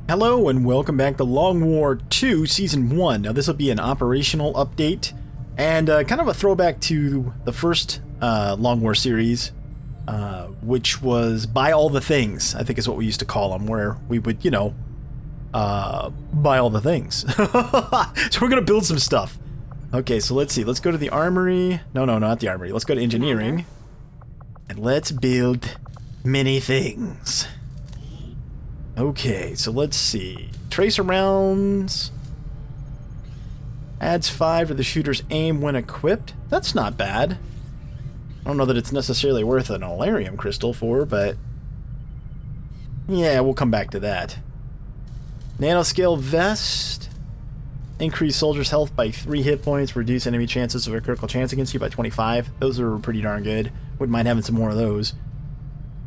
Hello and welcome back to Long War 2 Season 1. Now this will be an operational update and kind of a throwback to the first Long War series, which was Buy All the Things, I think is what we used to call them, where we would, you know, buy all the things. So we're going to build some stuff. Okay, so let's see. Let's go to the armory. No, not the armory. Let's go to engineering. And let's build many things. Okay, so let's see. Tracer rounds. Adds 5 to the shooter's aim when equipped. That's not bad. I don't know that it's necessarily worth an Alarium crystal for, but yeah, we'll come back to that. Nanoscale vest. Increase soldiers' health by 3 hit points. Reduce enemy chances of a critical chance against you by 25. Those are pretty darn good. Wouldn't mind having some more of those.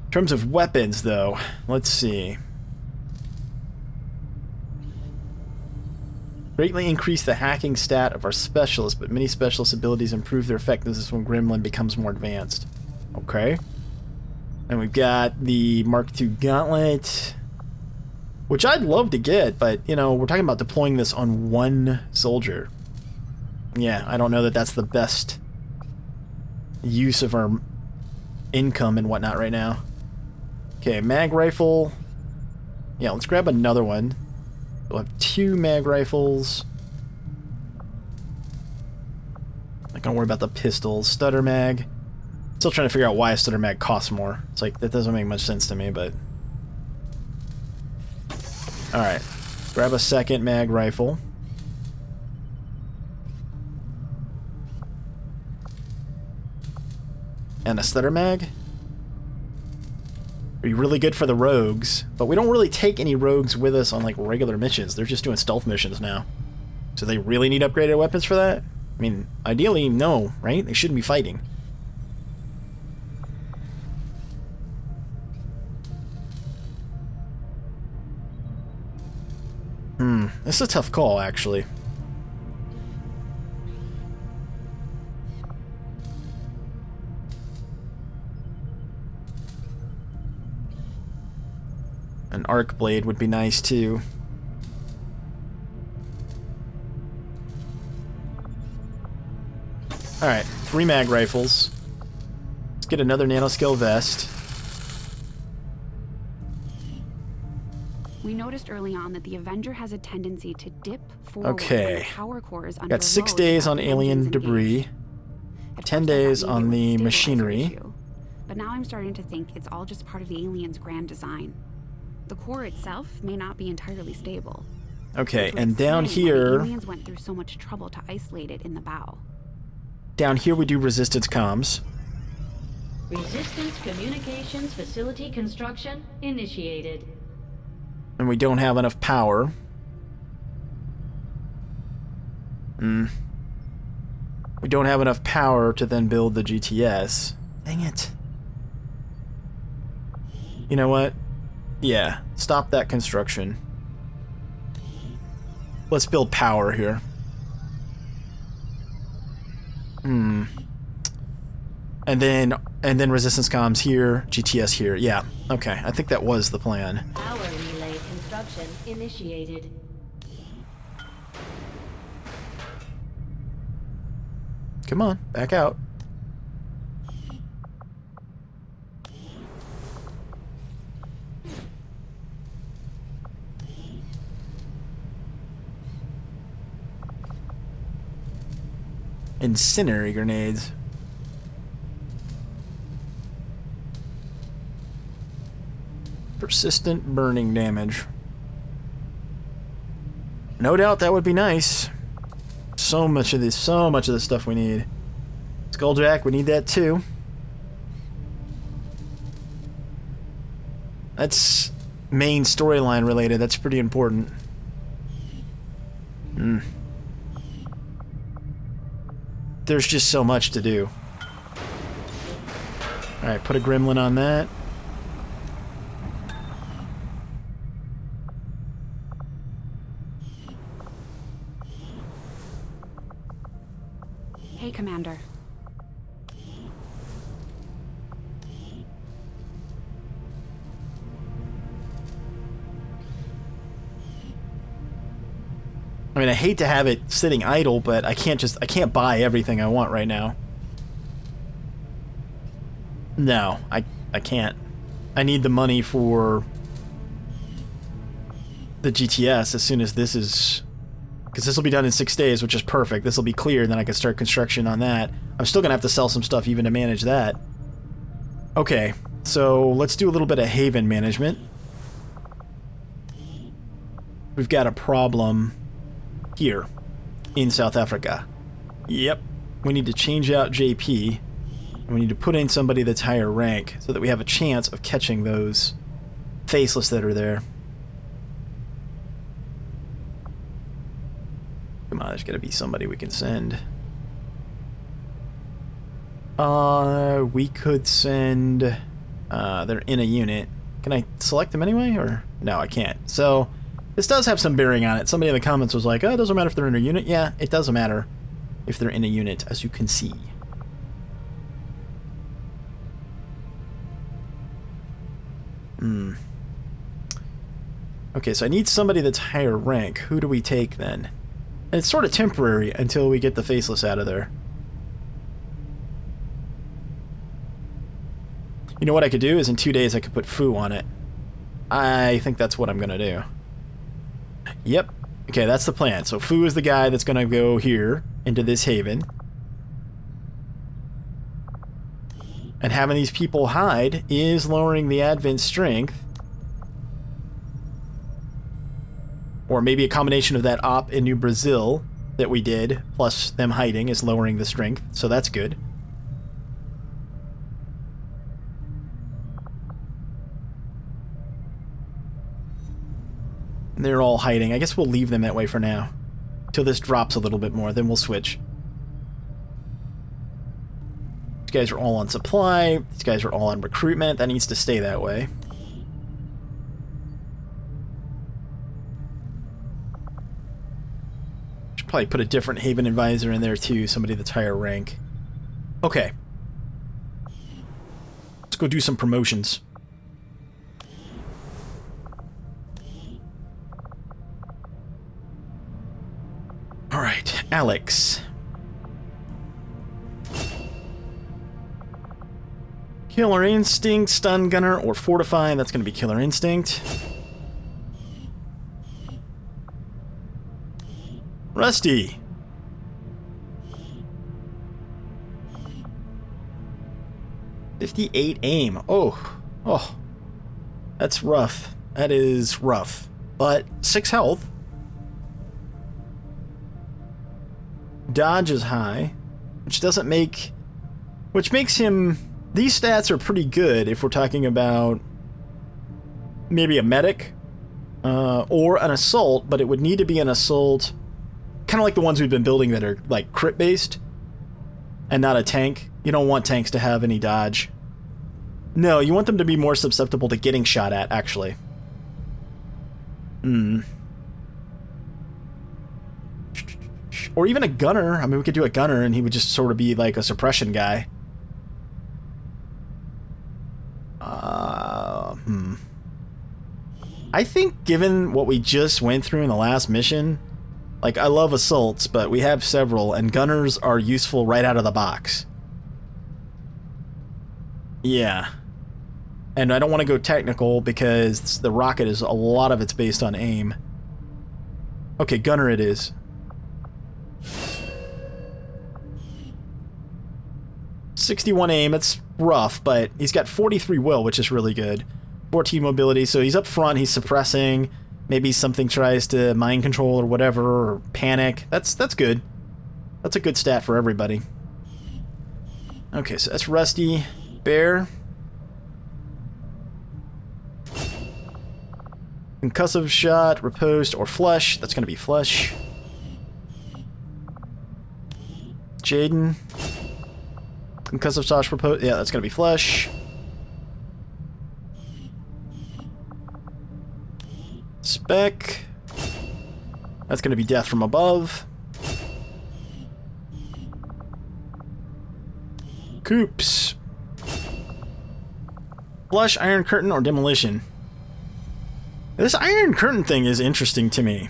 In terms of weapons, though, let's see. Greatly increase the hacking stat of our specialists, but many specialist abilities improve their effectiveness when Gremlin becomes more advanced. Okay. And we've got the Mark II Gauntlet, which I'd love to get, but, you know, we're talking about deploying this on one soldier. Yeah, I don't know that that's the best use of our income and whatnot right now. Okay, mag rifle. Yeah, let's grab another one. We'll have 2 mag rifles. Not gonna worry about the pistols. Stutter mag. Still trying to figure out why a stutter mag costs more. It's like, that doesn't make much sense to me, but... Alright. Grab a second mag rifle. And a stutter mag. Be really good for the rogues, but we don't really take any rogues with us on like regular missions. They're just doing stealth missions now. So they really need upgraded weapons for that? I mean, ideally, no, right? They shouldn't be fighting. This is a tough call, actually. An arc blade would be nice too. Alright, 3 mag rifles. Let's get another nanoscale vest. We noticed early on that the Avenger has a tendency to dip forward. Okay. Power cores under Got 6 days on alien debris. 10 days on the machinery. But now I'm starting to think it's all just part of the alien's grand design. The core itself may not be entirely stable. Okay, and down here... The aliens went through so much trouble to isolate it in the bow. Down here we do resistance comms. Resistance communications facility construction initiated. And we don't have enough power. We don't have enough power to then build the GTS. Dang it. You know what? Yeah, stop that construction. Let's build power here. And then resistance comms here, GTS here. Yeah, okay. I think that was the plan. Power relay construction initiated. Come on, back out. Incendiary grenades. Persistent burning damage. No doubt that would be nice. So much of this stuff we need. Skulljack, we need that too. That's main storyline related. That's pretty important. There's just so much to do. Alright, put a gremlin on that. Hey, Commander. I mean, I hate to have it sitting idle, but I can't buy everything I want right now. No, I can't. I need the money for the GTS as soon as this is... Because this will be done in 6 days, which is perfect. This will be clear, and then I can start construction on that. I'm still going to have to sell some stuff even to manage that. Okay, so let's do a little bit of haven management. We've got a problem here in South Africa. Yep, we need to change out JP, and we need to put in somebody that's higher rank so that we have a chance of catching those faceless that are there. Come on, there's got to be somebody we can send. We could send... they're in a unit. Can I select them anyway, or... No, I can't. So, this does have some bearing on it. Somebody in the comments was like, oh, it doesn't matter if they're in a unit. Yeah, it doesn't matter if they're in a unit, as you can see. Okay, so I need somebody that's higher rank. Who do we take, then? And it's sort of temporary until we get the faceless out of there. You know what I could do is in 2 days I could put Foo on it. I think that's what I'm going to do. Yep. Okay, that's the plan. So Foo is the guy that's going to go here into this haven. And having these people hide is lowering the Advent strength. Or maybe a combination of that op in New Brazil that we did, plus them hiding, is lowering the strength, so that's good. And they're all hiding. I guess we'll leave them that way for now. Till this drops a little bit more, then we'll switch. These guys are all on supply. These guys are all on recruitment. That needs to stay that way. Probably put a different Haven Advisor in there too, somebody that's higher rank. Okay. Let's go do some promotions. Alright, Alex. Killer Instinct, Stun Gunner, or Fortify. That's going to be Killer Instinct. Rusty. .58 aim. Oh. That's rough. That is rough. But 6 health. Dodge is high, which doesn't make... Which makes him... These stats are pretty good if we're talking about maybe a medic or an assault, but it would need to be an assault... Kind of like the ones we've been building that are like crit based and not a tank. You don't want tanks to have any dodge. No, you want them to be more susceptible to getting shot at, actually. Or even a gunner. I mean, we could do a gunner and he would just sort of be like a suppression guy. I think given what we just went through in the last mission... Like, I love assaults, but we have several, and gunners are useful right out of the box. Yeah. And I don't want to go technical, because the rocket is, a lot of it's based on aim. Okay, gunner it is. .61 aim, it's rough, but he's got 43 will, which is really good. 14 mobility, so he's up front, he's suppressing... Maybe something tries to mind control or whatever, or panic. That's good. That's a good stat for everybody. Okay, so that's Rusty. Bear. Concussive shot, riposte, or flush. That's going to be flush. Jaden. Concussive shot, riposte. Yeah, that's going to be flush. Spec. That's going to be death from above. Coops. Flush, Iron Curtain, or Demolition. This Iron Curtain thing is interesting to me.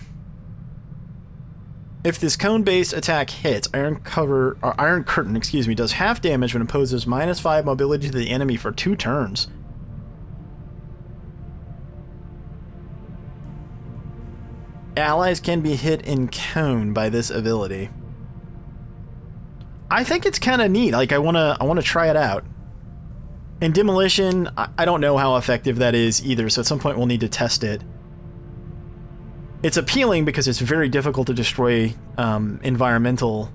If this cone-based attack hits, Iron Curtain, excuse me, does half damage when imposes -5 mobility to the enemy for 2 turns. Allies can be hit in cone by this ability. I think it's kind of neat. Like, I wanna try it out. In Demolition, I don't know how effective that is either, so at some point we'll need to test it. It's appealing because it's very difficult to destroy environmental,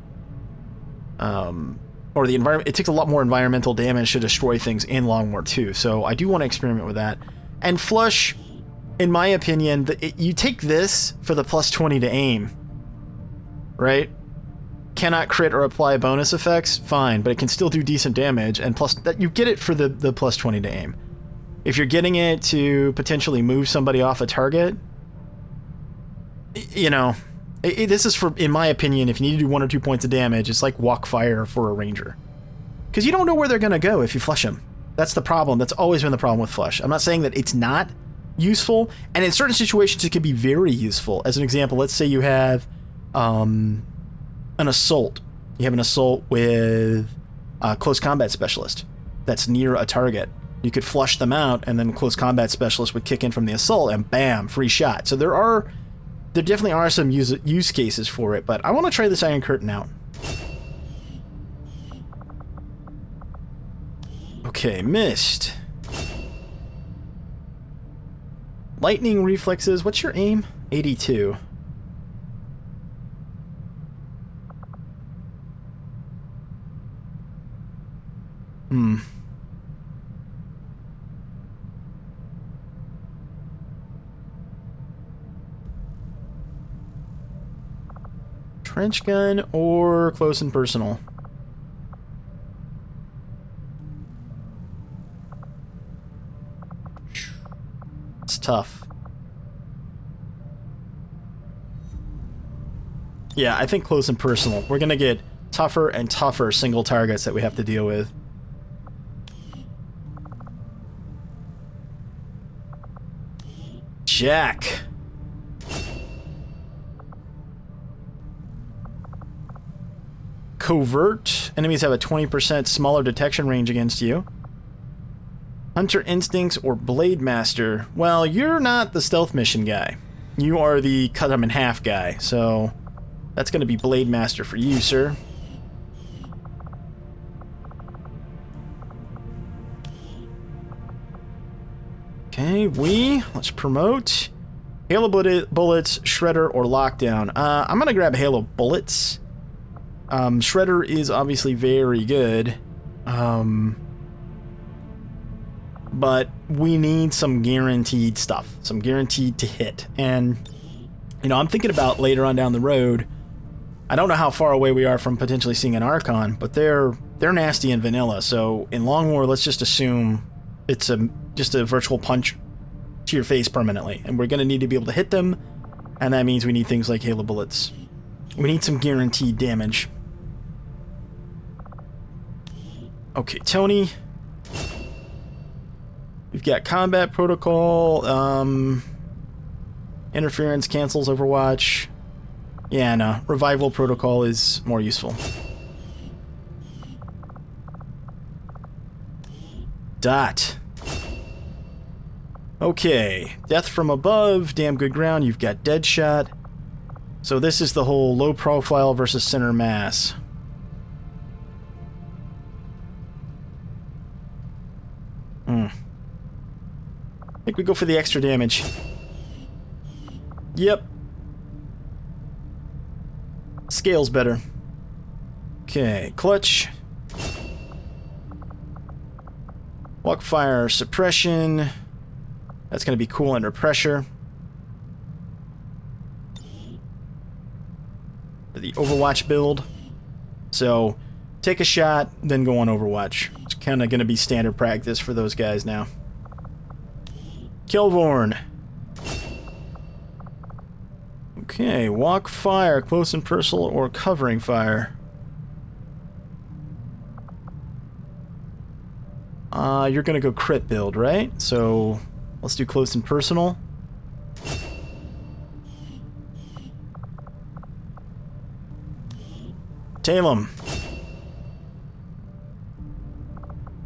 or the environment. It takes a lot more environmental damage to destroy things in Long War 2, so I do want to experiment with that. And Flush, in my opinion, you take this for the +20 to aim, right? Cannot crit or apply bonus effects, fine, but it can still do decent damage, and plus that you get it for the +20 to aim. If you're getting it to potentially move somebody off a target, you know, this is for, in my opinion, if you need to do 1 or 2 points of damage, it's like walk fire for a ranger. Because you don't know where they're going to go if you flush them. That's the problem. That's always been the problem with flush. I'm not saying that it's not useful, and in certain situations it can be very useful. As an example, let's say you have an assault. You have an assault with a close combat specialist that's near a target. You could flush them out, and then close combat specialist would kick in from the assault, and bam, free shot. So there definitely are some use cases for it, but I want to try this Iron Curtain out. Okay, missed. Lightning reflexes. What's your aim? 82. Trench gun or close and personal? It's tough. Yeah, I think close and personal. We're gonna get tougher and tougher single targets that we have to deal with. Jack. Covert. Enemies have a 20% smaller detection range against you. Hunter Instincts or Blade Master. Well, you're not the stealth mission guy. You are the cut them in half guy, so that's going to be Blade Master for you, sir. Okay, let's promote. Halo Bullets, Shredder, or Lockdown. I'm going to grab Halo Bullets. Shredder is obviously very good, but we need some guaranteed stuff, some guaranteed to hit. And, you know, I'm thinking about later on down the road, I don't know how far away we are from potentially seeing an Archon, but they're nasty and vanilla, so in Long War, let's just assume it's just a virtual punch to your face permanently, and we're going to need to be able to hit them, and that means we need things like Halo Bullets. We need some guaranteed damage. Okay, Tony. We've got Combat Protocol. Interference cancels Overwatch. Yeah, no. Revival Protocol is more useful. Dot. Okay. Death from Above. Damn Good Ground. You've got Deadshot. So this is the whole low profile versus center mass. I think we go for the extra damage. Yep. Scale's better. Okay, Clutch. Walk Fire Suppression. That's going to be cool under pressure. The Overwatch build. So, take a shot, then go on Overwatch. It's kind of going to be standard practice for those guys now. Killvorn. Okay, Walk Fire, Close and Personal, or Covering Fire. You're going to go crit build, right? So, let's do Close and Personal. Talem.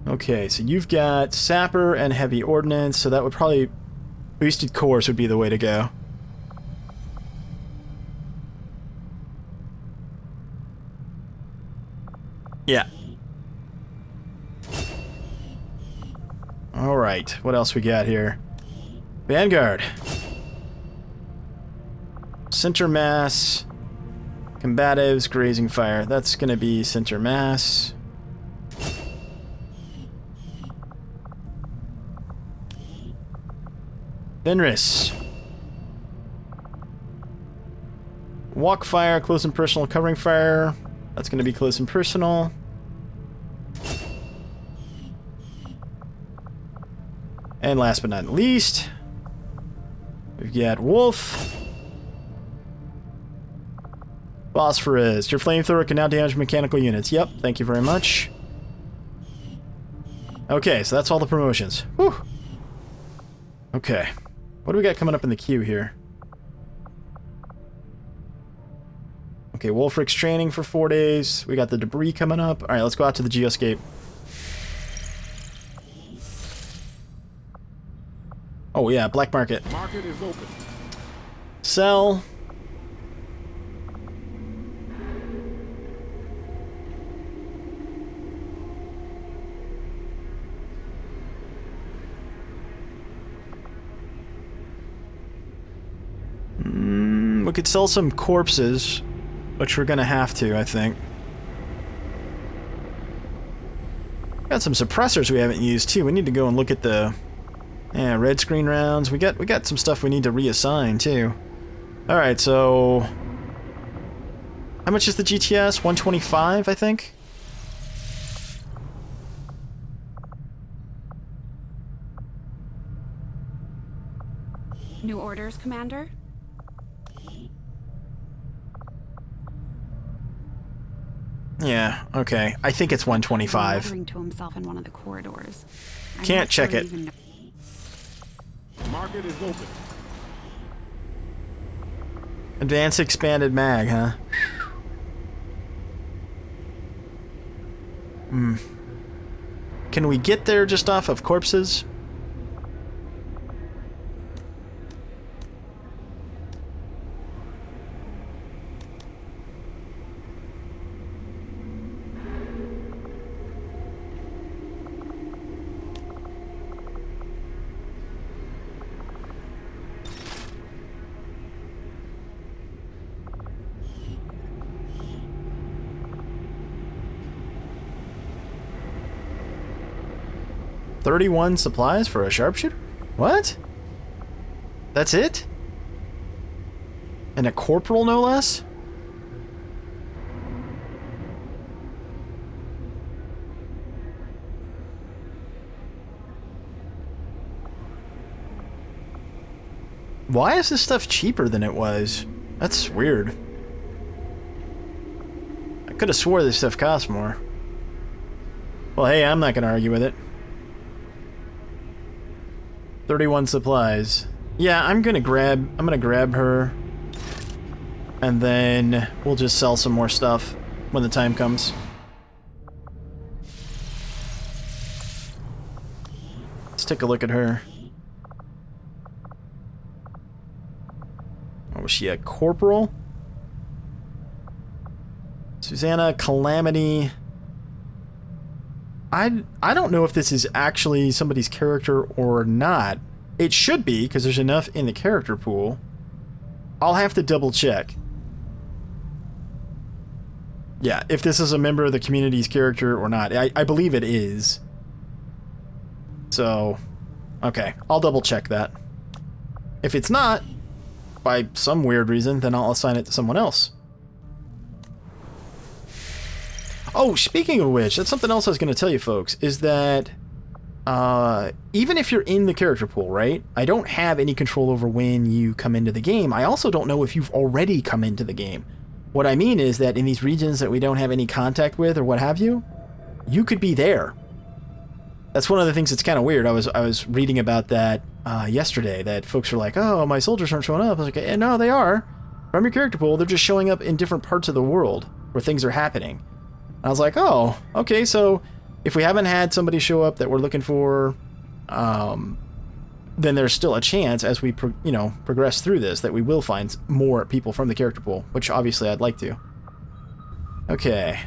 Okay, so you've got Sapper and Heavy Ordnance, so that would probably... Boosted Cores would be the way to go. Yeah. Alright, what else we got here? Vanguard. Center Mass. Combatives, Grazing Fire. That's gonna be Center Mass. Fenris. Walk Fire, Close and Personal, Covering Fire. That's gonna be Close and Personal. And last but not least, we've got Wolf. Phosphorus. Your flamethrower can now damage mechanical units. Yep, thank you very much. Okay, so that's all the promotions. Whew. Okay. What do we got coming up in the queue here? Okay, Wolfric's training for 4 days. We got the debris coming up. Alright, let's go out to the Geoscape. Oh yeah, black market. Market is open. Sell. We could sell some corpses, which we're gonna have to, I think. Got some suppressors we haven't used too. We need to go and look at the red screen rounds. We got some stuff we need to reassign too. All right, so how much is the GTS? 125, I think. New orders, Commander? Yeah, okay. I think it's 125. Muttering to himself in one of the corridors. I'm Can't not check sure it. he even Market is open. Advanced expanded mag, huh? Hmm. Can we get there just off of corpses? $31 supplies for a sharpshooter? What? That's it? And a corporal, no less? Why is this stuff cheaper than it was? That's weird. I could have swore this stuff cost more. Well, hey, I'm not gonna argue with it. 31 supplies. Yeah, I'm gonna grab her, and then we'll just sell some more stuff when the time comes. Let's take a look at her. Oh, was she a corporal? Susanna Calamity. I don't know if this is actually somebody's character or not. It should be, because there's enough in the character pool. I'll have to double check. Yeah, if this is a member of the community's character or not. I believe it is. So, okay, I'll double check that. If it's not, by some weird reason, then I'll assign it to someone else. Oh, speaking of which, that's something else I was going to tell you folks, is that even if you're in the character pool, right? I don't have any control over when you come into the game. I also don't know if you've already come into the game. What I mean is that in these regions that we don't have any contact with or what have you, you could be there. That's one of the things that's kind of weird. I was reading about that yesterday, that folks are like, oh, my soldiers aren't showing up. I was like, no, they are. From your character pool, they're just showing up in different parts of the world. where things are happening. And I was like, oh, okay, so if we haven't had somebody show up that we're looking for, then there's still a chance as we progress through this that we will find more people from the character pool, which obviously I'd like to. Okay,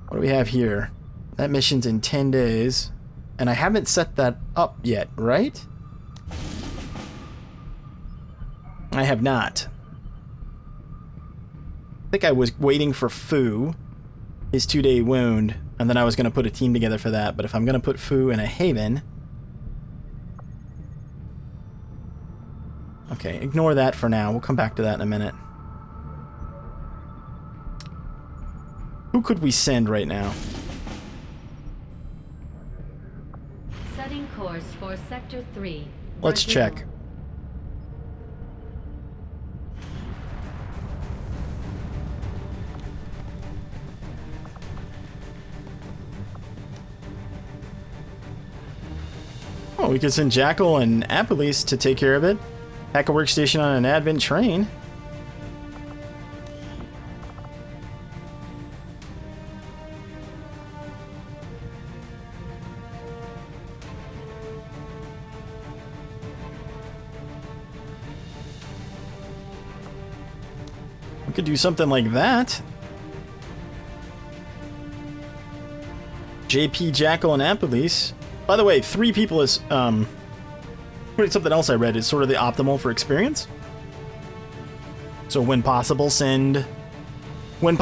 what do we have here? That mission's in 10 days, and I haven't set that up yet, right? I have not. I think I was waiting for Fu, his 2-day wound, and then I was going to put a team together for that, but if I'm going to put Fu in a haven... Okay, ignore that for now. We'll come back to that in a minute. Who could we send right now? Setting course for Sector 3. Let's check. Oh, we could send Jackal and Apolis to take care of it. Hack a workstation on an Advent train. We could do something like that. JP, Jackal, and Apolis. By the way, 3 people is, something else I read is sort of the optimal for experience. So when possible, send 3. Well,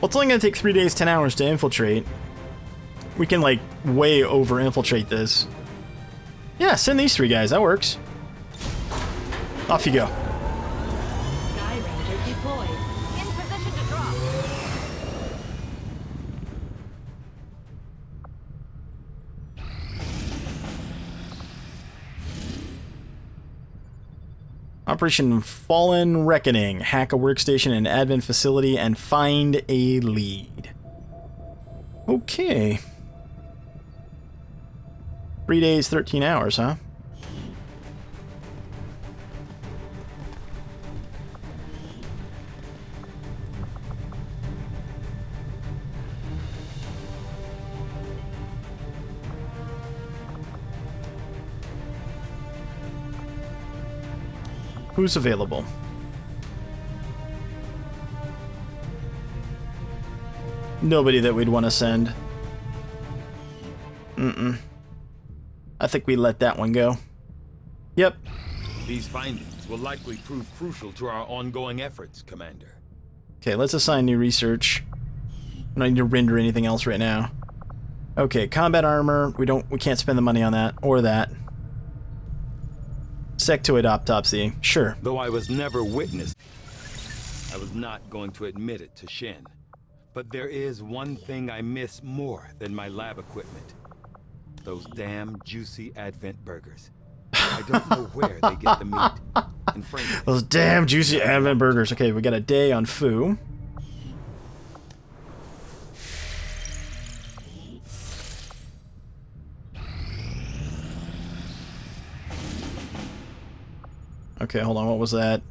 it's only going to take 3 days, 10 hours to infiltrate. We can, like, way over-infiltrate this. Yeah, send these 3 guys. That works. Off you go. Sky Ranger deployed. In position to drop. Operation Fallen Reckoning. Hack a workstation in an Advent facility and find a lead. Okay. 3 days, 13 hours, huh? Who's available? Nobody that we'd want to send. I think we let that one go. Yep. These findings will likely prove crucial to our ongoing efforts, Commander. Okay, let's assign new research. I don't need to render anything else right now. Okay, combat armor. We can't spend the money on that or that. Sectoid autopsy. Sure. Though I was never witness, I was not going to admit it to Shen. But there is one thing I miss more than my lab equipment. Those damn juicy Advent burgers. I don't know where they get the meat. And frankly, those damn juicy Advent burgers. Okay, we got a day on Fu. Okay, hold on, what was that?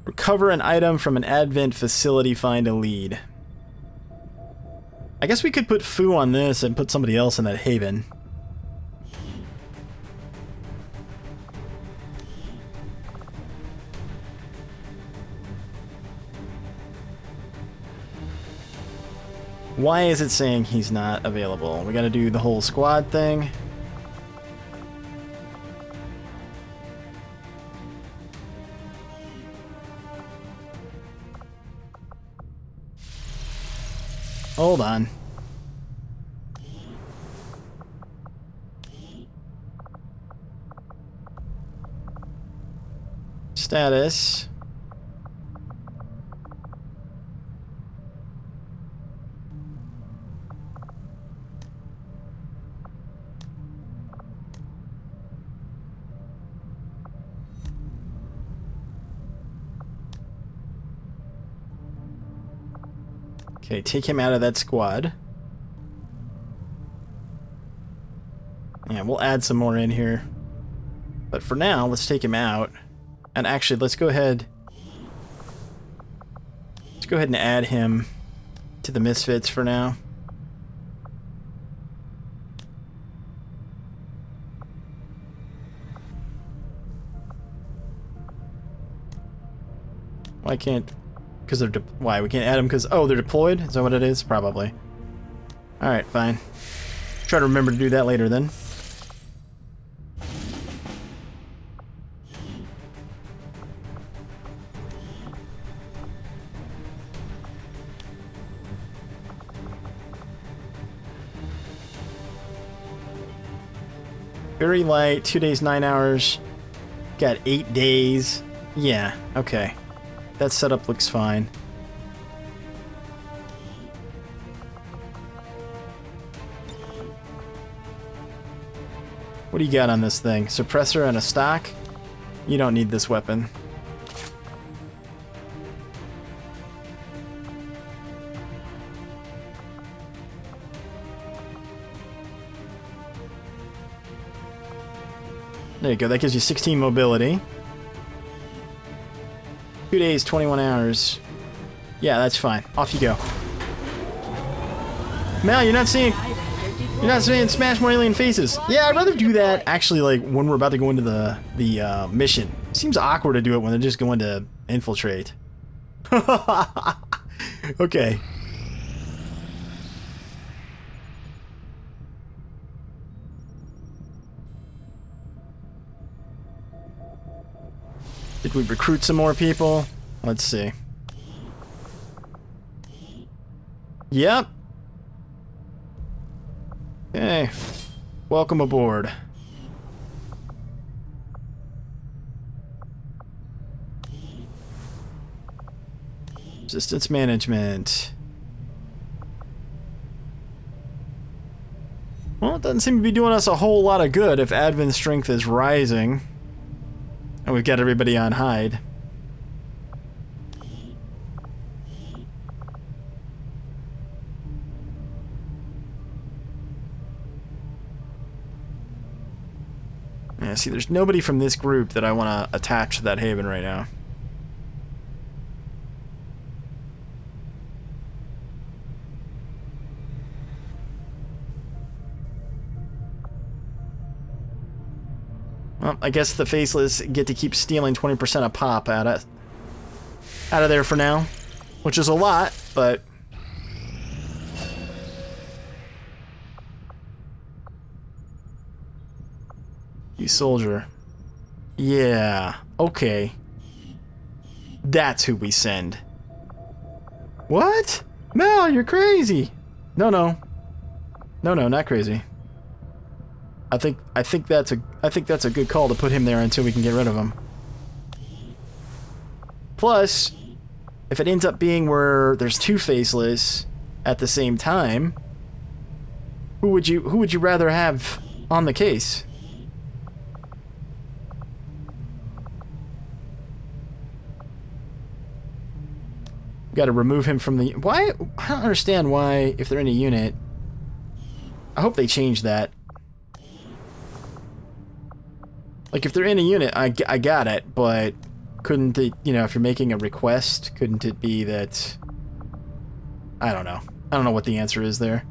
Recover an item from an Advent facility, find a lead. I guess we could put Fu on this and put somebody else in that haven. Why is it saying he's not available? We gotta do the whole squad thing. Hold on. Status. Okay, take him out of that squad. Yeah, we'll add some more in here. But for now, let's take him out. And actually, let's go ahead and add him to the Misfits for now. Why can't... Because they're... Why? We can't add them because... Oh, they're deployed? Is that what it is? Probably. Alright, fine. Try to remember to do that later then. Very light, 2 days, 9 hours. Got 8 days. Yeah, okay. That setup looks fine. What do you got on this thing? Suppressor and a stock? You don't need this weapon. There you go, that gives you 16 mobility. 2 days, 21 hours. Yeah, that's fine. Off you go. Mal, you're not seeing smash more alien faces. Yeah, I'd rather do that actually like when we're about to go into the mission. Seems awkward to do it when they're just going to infiltrate. Okay. Did we recruit some more people? Let's see. Yep. Okay. Welcome aboard. Resistance management. Well, it doesn't seem to be doing us a whole lot of good if admin strength is rising. And we've got everybody on hide. Yeah, see, there's nobody from this group that I want to attach to that haven right now. Well, I guess the faceless get to keep stealing 20% of pop out of there for now, which is a lot, but you soldier. Yeah, okay. That's who we send. What? Mel, you're crazy. No, not crazy. I think that's a good call to put him there until we can get rid of him. Plus, if it ends up being where there's two faceless at the same time, who would you rather have on the case? Got to remove him from the... Why? I don't understand why, if they're in a unit... I hope they change that. Like, if they're in a unit, I got it, but couldn't it, you know, if you're making a request, couldn't it be that... I don't know. I don't know what the answer is there.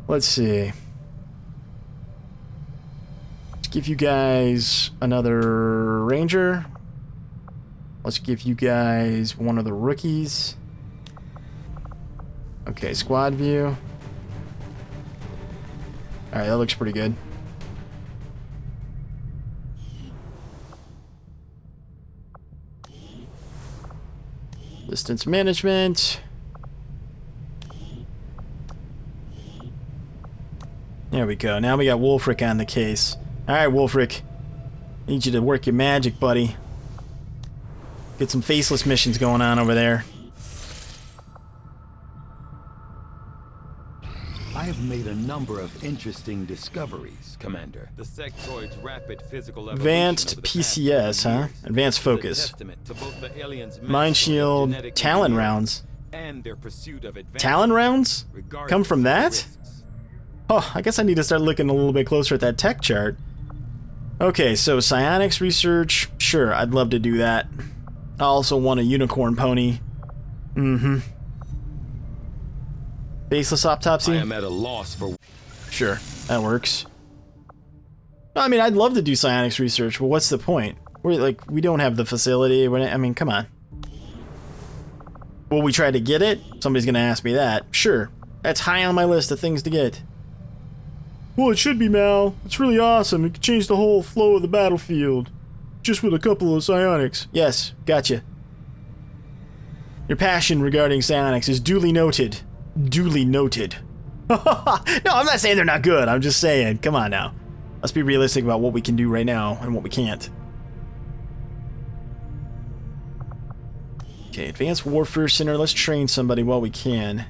Let's see. Let's give you guys another ranger. Let's give you guys one of the rookies. Okay, squad view. Alright, that looks pretty good. Distance management. There we go. Now we got Wolfric on the case. Alright, Wolfric. Need you to work your magic, buddy. Get some faceless missions going on over there. I have made a number of interesting discoveries, Commander. The sectoid's rapid physical evolution Advanced PCS, huh? Advanced focus. Mind shield, Talon rounds. And their pursuit of Talon rounds? Come from that? Oh, I guess I need to start looking a little bit closer at that tech chart. Okay, so psionics research. Sure, I'd love to do that. I also want a unicorn pony. Mm-hmm. Baseless autopsy? I am at a loss for... Sure, that works. I mean, I'd love to do psionics research, but what's the point? We don't have the facility. I mean, come on. Will we try to get it? Somebody's gonna ask me that. Sure, that's high on my list of things to get. Well, it should be, Mal. It's really awesome. It could change the whole flow of the battlefield. Just with a couple of psionics. Yes, gotcha. Your passion regarding psionics is duly noted. Duly noted. No, I'm not saying they're not good. I'm just saying, come on now. Let's be realistic about what we can do right now and what we can't. Okay, Advanced Warfare Center. Let's train somebody while we can.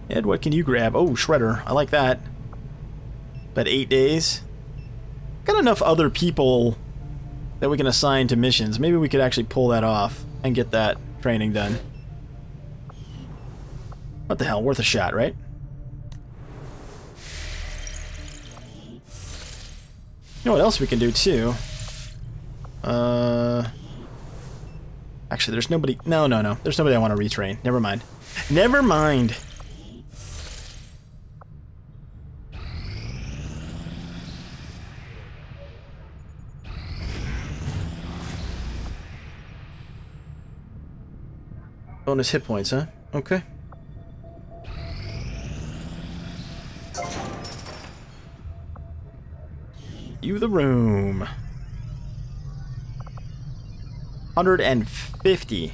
Ed, what can you grab? Oh, Shredder. I like that. About 8 days. Got enough other people that we can assign to missions. Maybe we could actually pull that off and get that training done. What the hell? Worth a shot, right? You know what else we can do, too? Actually, there's nobody... No. There's nobody I want to retrain. Never mind. Never mind. Bonus hit points, huh? Okay. You the room. 150.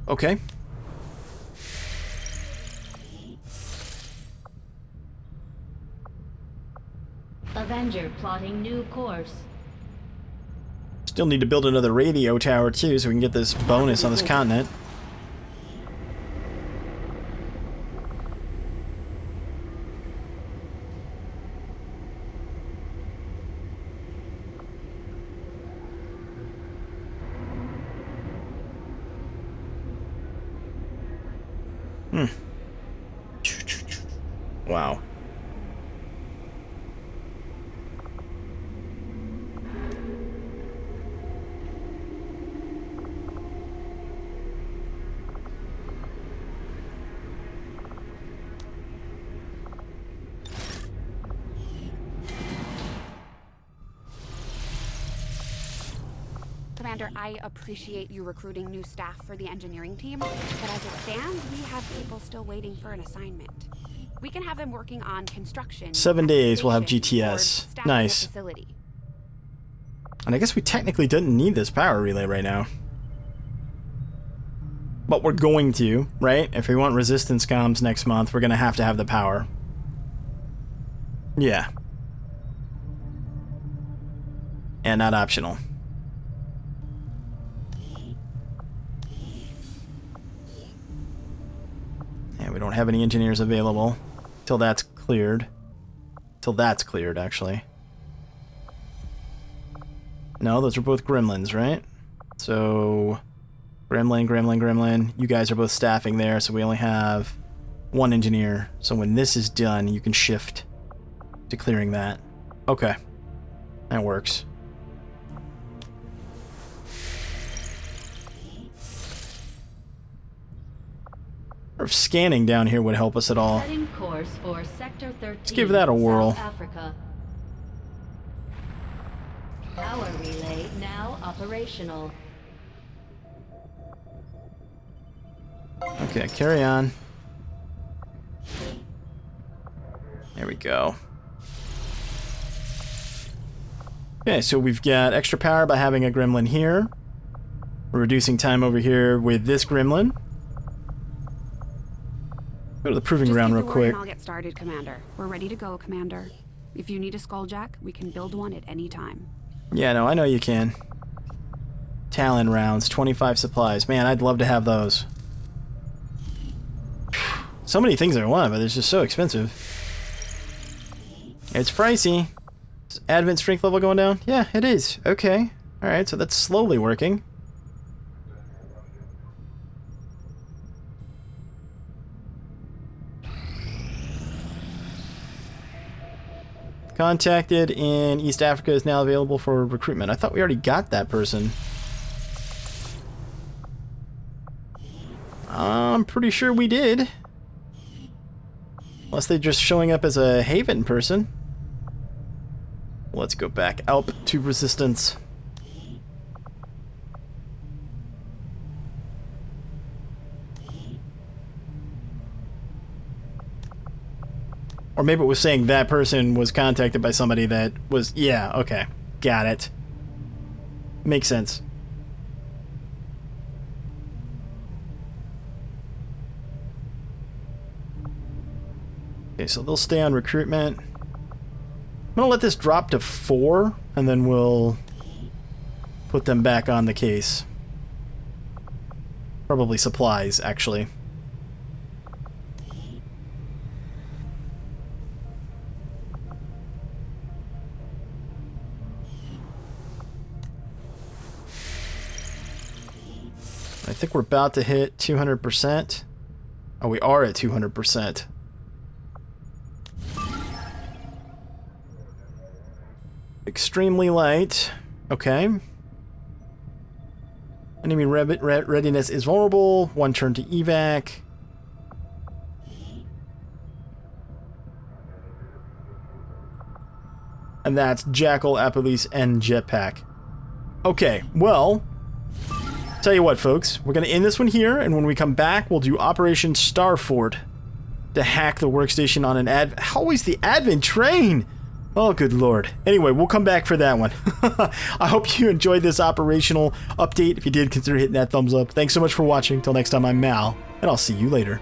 Okay. Avenger plotting new course. Still need to build another radio tower too, so we can get this bonus on this continent. Wow. Commander, I appreciate you recruiting new staff for the engineering team, but as it stands, we have people still waiting for an assignment. We can have them working on construction. 7 days we'll have excavation, or GTS. staffing the Nice. facility. And I guess we technically didn't need this power relay right now. But we're going to, right? If we want resistance comms next month, we're going to have the power. Yeah. And not optional. And we don't have any engineers available till that's cleared. Till that's cleared, actually. No, those are both gremlins, right? So, gremlin. You guys are both staffing there, so we only have one engineer. So when this is done, you can shift to clearing that. Okay. That works. Or if scanning down here would help us at all. Setting course for Sector 13. Let's give that a whirl. South Africa. Power relay now operational. Okay, carry on. There we go. Okay, so we've got extra power by having a gremlin here. We're reducing time over here with this gremlin. Go to the proving Just ground keep real the word quick. and I'll get started, Commander. We're ready to go, Commander. If you need a skulljack, we can build one at any time. Yeah, no, I know you can. Talon rounds, 25 supplies. Man, I'd love to have those. So many things I want, but it's just so expensive. It's pricey. Is Advent strength level going down? Yeah, it is. Okay. Alright, so that's slowly working. Contacted in East Africa is now available for recruitment. I thought we already got that person. I'm pretty sure we did. Unless they're just showing up as a Haven person. Let's go back out to Resistance. Or maybe it was saying that person was contacted by somebody that was... Yeah, okay. Got it. Makes sense. Okay, so they'll stay on recruitment. I'm gonna let this drop to 4, and then we'll put them back on the case. Probably supplies, actually. I think we're about to hit 200%. Oh, we are at 200%. Extremely light. Okay. Enemy readiness is vulnerable. 1 turn to evac. And that's Jackal, Apolis, and Jetpack. Okay, well... Tell you what, folks, we're going to end this one here, and when we come back, we'll do Operation Starfort to hack the workstation on an always the Advent train! Oh, good lord. Anyway, we'll come back for that one. I hope you enjoyed this operational update. If you did, consider hitting that thumbs up. Thanks so much for watching. Till next time, I'm Mal, and I'll see you later.